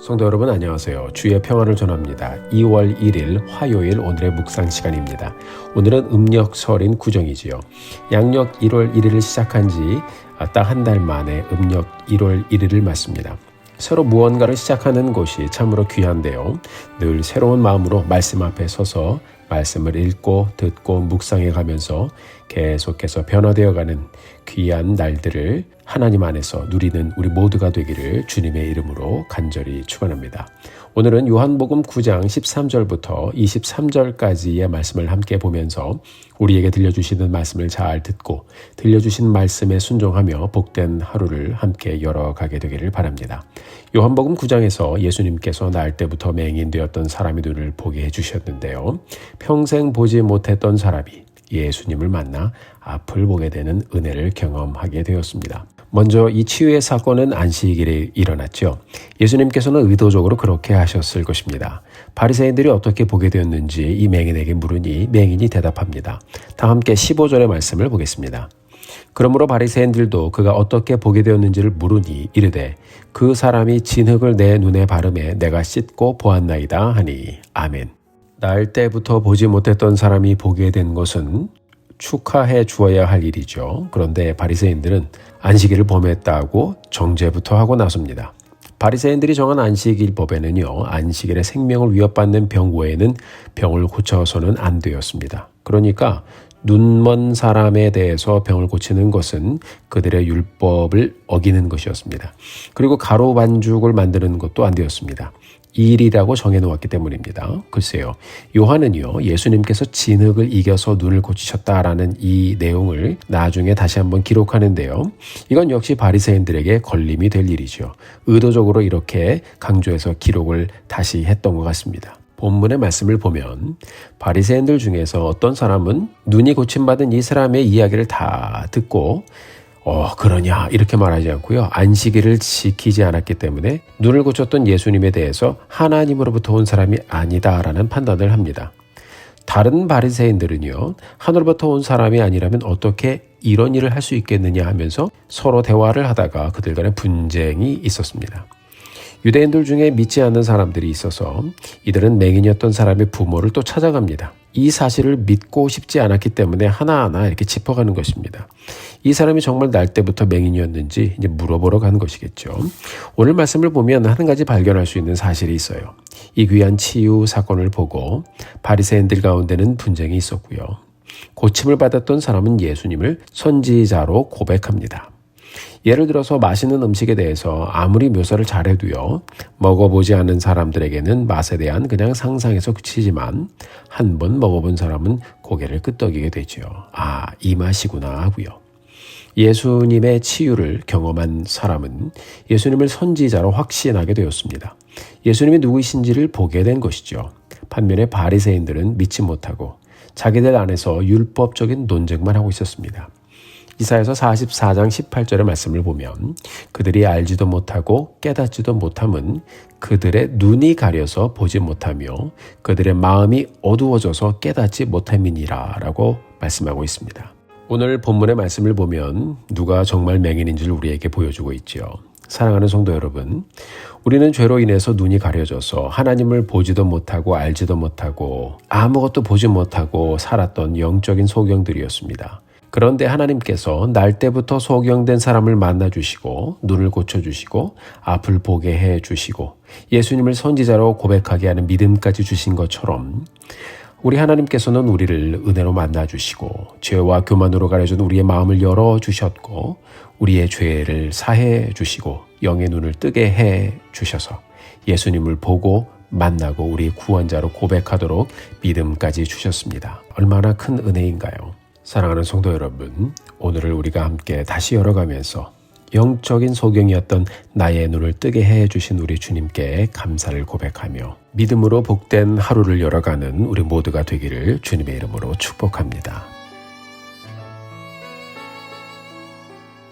성도 여러분 안녕하세요. 주의 평안을 전합니다. 2월 1일 화요일 오늘의 묵상 시간입니다. 오늘은 음력설인 구정이지요. 양력 1월 1일을 시작한 지 딱 한 달 만에 음력 1월 1일을 맞습니다. 새로 무언가를 시작하는 것이 참으로 귀한데요. 늘 새로운 마음으로 말씀 앞에 서서 말씀을 읽고 듣고 묵상해 가면서 계속해서 변화되어가는 귀한 날들을 하나님 안에서 누리는 우리 모두가 되기를 주님의 이름으로 간절히 축원합니다. 오늘은 요한복음 9장 13절부터 23절까지의 말씀을 함께 보면서 우리에게 들려주시는 말씀을 잘 듣고 들려주신 말씀에 순종하며 복된 하루를 함께 열어가게 되기를 바랍니다. 요한복음 9장에서 예수님께서 날 때부터 맹인되었던 사람의 눈을 보게 해주셨는데요. 평생 보지 못했던 사람이 예수님을 만나 앞을 보게 되는 은혜를 경험하게 되었습니다. 먼저 이 치유의 사건은 안식일에 일어났죠. 예수님께서는 의도적으로 그렇게 하셨을 것입니다. 바리새인들이 어떻게 보게 되었는지 이 맹인에게 물으니 맹인이 대답합니다. 다 함께 15절의 말씀을 보겠습니다. 그러므로 바리새인들도 그가 어떻게 보게 되었는지를 물으니 이르되 그 사람이 진흙을 내 눈에 바르매 내가 씻고 보았나이다 하니 아멘. 날 때부터 보지 못했던 사람이 보게 된 것은 축하해 주어야 할 일이죠. 그런데 바리새인들은 안식일을 범했다고 정죄부터 하고 나섭니다. 바리새인들이 정한 안식일 법에는요, 안식일에 생명을 위협받는 병 외에는 병을 고쳐서는 안 되었습니다. 그러니까 눈먼 사람에 대해서 병을 고치는 것은 그들의 율법을 어기는 것이었습니다. 그리고 가루 반죽을 만드는 것도 안 되었습니다. 일이라고 정해놓았기 때문입니다. 글쎄요, 요한은요, 예수님께서 진흙을 이겨서 눈을 고치셨다라는 이 내용을 나중에 다시 한번 기록하는데요. 이건 역시 바리새인들에게 걸림이 될 일이죠. 의도적으로 이렇게 강조해서 기록을 다시 했던 것 같습니다. 본문의 말씀을 보면 바리새인들 중에서 어떤 사람은 눈이 고침받은 이 사람의 이야기를 다 듣고 그러냐 이렇게 말하지 않고요. 안식일을 지키지 않았기 때문에 눈을 고쳤던 예수님에 대해서 하나님으로부터 온 사람이 아니다라는 판단을 합니다. 다른 바리새인들은요. 하늘로부터 온 사람이 아니라면 어떻게 이런 일을 할 수 있겠느냐 하면서 서로 대화를 하다가 그들 간에 분쟁이 있었습니다. 유대인들 중에 믿지 않는 사람들이 있어서 이들은 맹인이었던 사람의 부모를 또 찾아갑니다. 이 사실을 믿고 싶지 않았기 때문에 하나하나 이렇게 짚어가는 것입니다. 이 사람이 정말 날 때부터 맹인이었는지 이제 물어보러 간 것이겠죠. 오늘 말씀을 보면 한 가지 발견할 수 있는 사실이 있어요. 이 귀한 치유 사건을 보고 바리새인들 가운데는 분쟁이 있었고요. 고침을 받았던 사람은 예수님을 선지자로 고백합니다. 예를 들어서 맛있는 음식에 대해서 아무리 묘사를 잘해도요, 먹어보지 않은 사람들에게는 맛에 대한 그냥 상상에서 그치지만 한 번 먹어본 사람은 고개를 끄덕이게 되죠. 이 맛이구나 하고요. 예수님의 치유를 경험한 사람은 예수님을 선지자로 확신하게 되었습니다. 예수님이 누구이신지를 보게 된 것이죠. 반면에 바리새인들은 믿지 못하고 자기들 안에서 율법적인 논쟁만 하고 있었습니다. 이사야서 44장 18절의 말씀을 보면 그들이 알지도 못하고 깨닫지도 못함은 그들의 눈이 가려서 보지 못하며 그들의 마음이 어두워져서 깨닫지 못함이니라 라고 말씀하고 있습니다. 오늘 본문의 말씀을 보면 누가 정말 맹인인지를 우리에게 보여주고 있죠. 사랑하는 성도 여러분, 우리는 죄로 인해서 눈이 가려져서 하나님을 보지도 못하고 알지도 못하고 아무것도 보지 못하고 살았던 영적인 소경들이었습니다. 그런데 하나님께서 날 때부터 소경된 사람을 만나주시고 눈을 고쳐주시고 앞을 보게 해주시고 예수님을 선지자로 고백하게 하는 믿음까지 주신 것처럼 우리 하나님께서는 우리를 은혜로 만나주시고 죄와 교만으로 가려진 우리의 마음을 열어주셨고 우리의 죄를 사해 주시고 영의 눈을 뜨게 해 주셔서 예수님을 보고 만나고 우리의 구원자로 고백하도록 믿음까지 주셨습니다. 얼마나 큰 은혜인가요? 사랑하는 성도 여러분, 오늘을 우리가 함께 다시 열어가면서 영적인 소경이었던 나의 눈을 뜨게 해주신 우리 주님께 감사를 고백하며 믿음으로 복된 하루를 열어가는 우리 모두가 되기를 주님의 이름으로 축복합니다.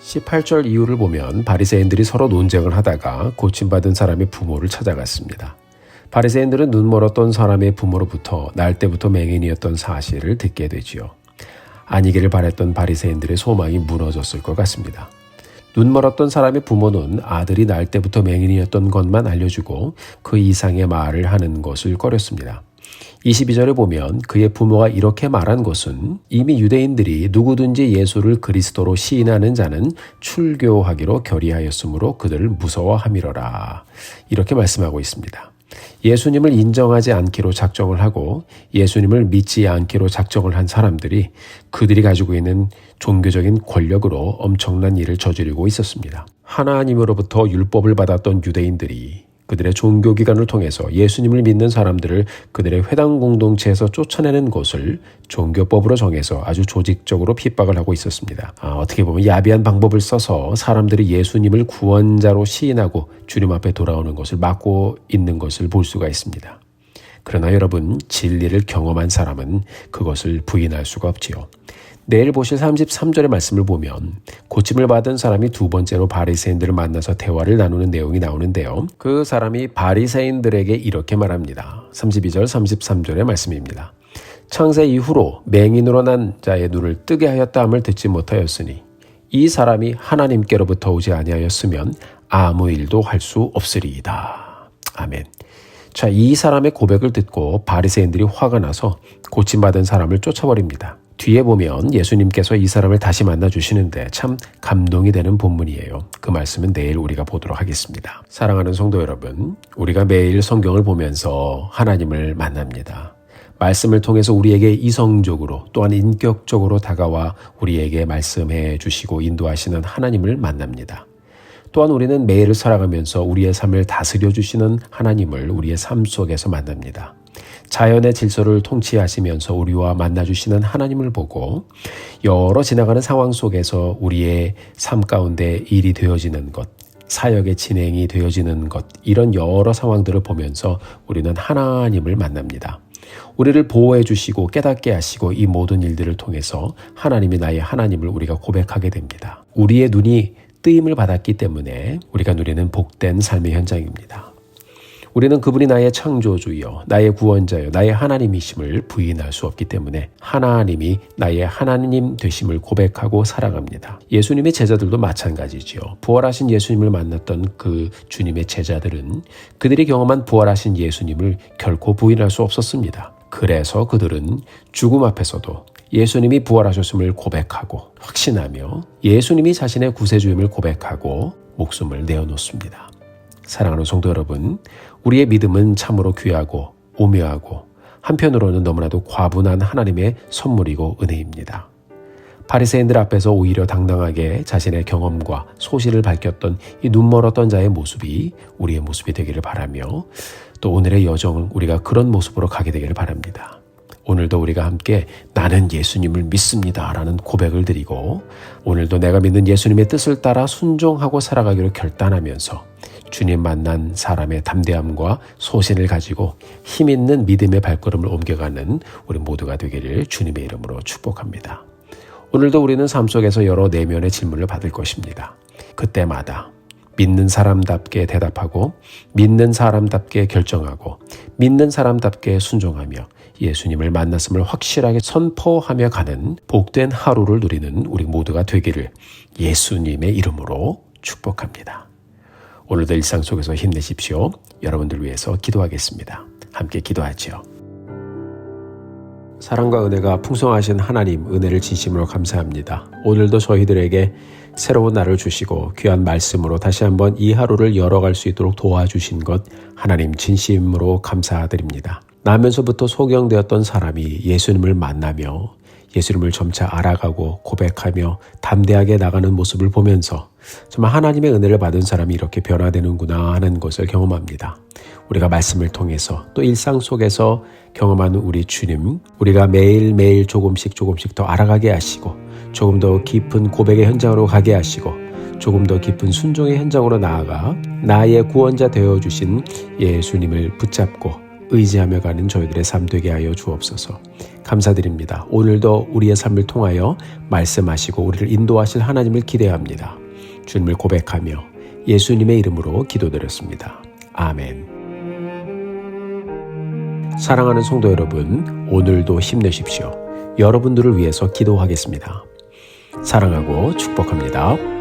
18절 이후를 보면 바리새인들이 서로 논쟁을 하다가 고침받은 사람의 부모를 찾아갔습니다. 바리새인들은 눈 멀었던 사람의 부모로부터 날 때부터 맹인이었던 사실을 듣게 되지요. 아니기를 바랬던 바리새인들의 소망이 무너졌을 것 같습니다. 눈멀었던 사람의 부모는 아들이 날 때부터 맹인이었던 것만 알려주고 그 이상의 말을 하는 것을 꺼렸습니다. 22절에 보면 그의 부모가 이렇게 말한 것은 이미 유대인들이 누구든지 예수를 그리스도로 시인하는 자는 출교하기로 결의하였으므로 그들을 무서워함이러라. 이렇게 말씀하고 있습니다. 예수님을 인정하지 않기로 작정을 하고 예수님을 믿지 않기로 작정을 한 사람들이 그들이 가지고 있는 종교적인 권력으로 엄청난 일을 저지르고 있었습니다. 하나님으로부터 율법을 받았던 유대인들이 그들의 종교기관을 통해서 예수님을 믿는 사람들을 그들의 회당 공동체에서 쫓아내는 것을 종교법으로 정해서 아주 조직적으로 핍박을 하고 있었습니다. 어떻게 보면 야비한 방법을 써서 사람들이 예수님을 구원자로 시인하고 주님 앞에 돌아오는 것을 막고 있는 것을 볼 수가 있습니다. 그러나 여러분, 진리를 경험한 사람은 그것을 부인할 수가 없지요. 내일 보실 33절의 말씀을 보면 고침을 받은 사람이 두 번째로 바리새인들을 만나서 대화를 나누는 내용이 나오는데요. 그 사람이 바리새인들에게 이렇게 말합니다. 32절 33절의 말씀입니다. 창세 이후로 맹인으로 난 자의 눈을 뜨게 하였다 함을 듣지 못하였으니 이 사람이 하나님께로부터 오지 아니하였으면 아무 일도 할 수 없으리이다. 아멘. 자, 이 사람의 고백을 듣고 바리새인들이 화가 나서 고침받은 사람을 쫓아버립니다. 뒤에 보면 예수님께서 이 사람을 다시 만나 주시는데 참 감동이 되는 본문이에요. 그 말씀은 내일 우리가 보도록 하겠습니다. 사랑하는 성도 여러분, 우리가 매일 성경을 보면서 하나님을 만납니다. 말씀을 통해서 우리에게 이성적으로 또한 인격적으로 다가와 우리에게 말씀해 주시고 인도하시는 하나님을 만납니다. 또한 우리는 매일을 살아가면서 우리의 삶을 다스려 주시는 하나님을 우리의 삶 속에서 만납니다. 자연의 질서를 통치하시면서 우리와 만나주시는 하나님을 보고 여러 지나가는 상황 속에서 우리의 삶 가운데 일이 되어지는 것, 사역의 진행이 되어지는 것, 이런 여러 상황들을 보면서 우리는 하나님을 만납니다. 우리를 보호해 주시고 깨닫게 하시고 이 모든 일들을 통해서 하나님이 나의 하나님을 우리가 고백하게 됩니다. 우리의 눈이 뜨임을 받았기 때문에 우리가 누리는 복된 삶의 현장입니다. 우리는 그분이 나의 창조주여, 나의 구원자여, 나의 하나님이심을 부인할 수 없기 때문에 하나님이 나의 하나님 되심을 고백하고 살아갑니다. 예수님의 제자들도 마찬가지지요. 부활하신 예수님을 만났던 그 주님의 제자들은 그들이 경험한 부활하신 예수님을 결코 부인할 수 없었습니다. 그래서 그들은 죽음 앞에서도 예수님이 부활하셨음을 고백하고 확신하며 예수님이 자신의 구세주임을 고백하고 목숨을 내어놓습니다. 사랑하는 성도 여러분, 우리의 믿음은 참으로 귀하고 오묘하고 한편으로는 너무나도 과분한 하나님의 선물이고 은혜입니다. 바리새인들 앞에서 오히려 당당하게 자신의 경험과 소실을 밝혔던 이 눈멀었던 자의 모습이 우리의 모습이 되기를 바라며 또 오늘의 여정은 우리가 그런 모습으로 가게 되기를 바랍니다. 오늘도 우리가 함께 나는 예수님을 믿습니다 라는 고백을 드리고 오늘도 내가 믿는 예수님의 뜻을 따라 순종하고 살아가기로 결단하면서 주님 만난 사람의 담대함과 소신을 가지고 힘있는 믿음의 발걸음을 옮겨가는 우리 모두가 되기를 주님의 이름으로 축복합니다. 오늘도 우리는 삶 속에서 여러 내면의 질문을 받을 것입니다. 그때마다 믿는 사람답게 대답하고 믿는 사람답게 결정하고 믿는 사람답게 순종하며 예수님을 만났음을 확실하게 선포하며 가는 복된 하루를 누리는 우리 모두가 되기를 예수님의 이름으로 축복합니다. 오늘도 일상 속에서 힘내십시오. 여러분들 위해서 기도하겠습니다. 함께 기도하죠. 사랑과 은혜가 풍성하신 하나님, 은혜를 진심으로 감사합니다. 오늘도 저희들에게 새로운 날을 주시고 귀한 말씀으로 다시 한번 이 하루를 열어갈 수 있도록 도와주신 것 하나님 진심으로 감사드립니다. 나면서부터 소경되었던 사람이 예수님을 만나며 예수님을 점차 알아가고 고백하며 담대하게 나가는 모습을 보면서 정말 하나님의 은혜를 받은 사람이 이렇게 변화되는구나 하는 것을 경험합니다. 우리가 말씀을 통해서 또 일상 속에서 경험하는 우리 주님, 우리가 매일매일 조금씩 더 알아가게 하시고 조금 더 깊은 고백의 현장으로 가게 하시고 조금 더 깊은 순종의 현장으로 나아가 나의 구원자 되어주신 예수님을 붙잡고 의지하며 가는 저희들의 삶 되게 하여 주옵소서. 감사드립니다. 오늘도 우리의 삶을 통하여 말씀하시고 우리를 인도하실 하나님을 기대합니다. 주님을 고백하며 예수님의 이름으로 기도드렸습니다. 아멘. 사랑하는 성도 여러분, 오늘도 힘내십시오. 여러분들을 위해서 기도하겠습니다. 사랑하고 축복합니다.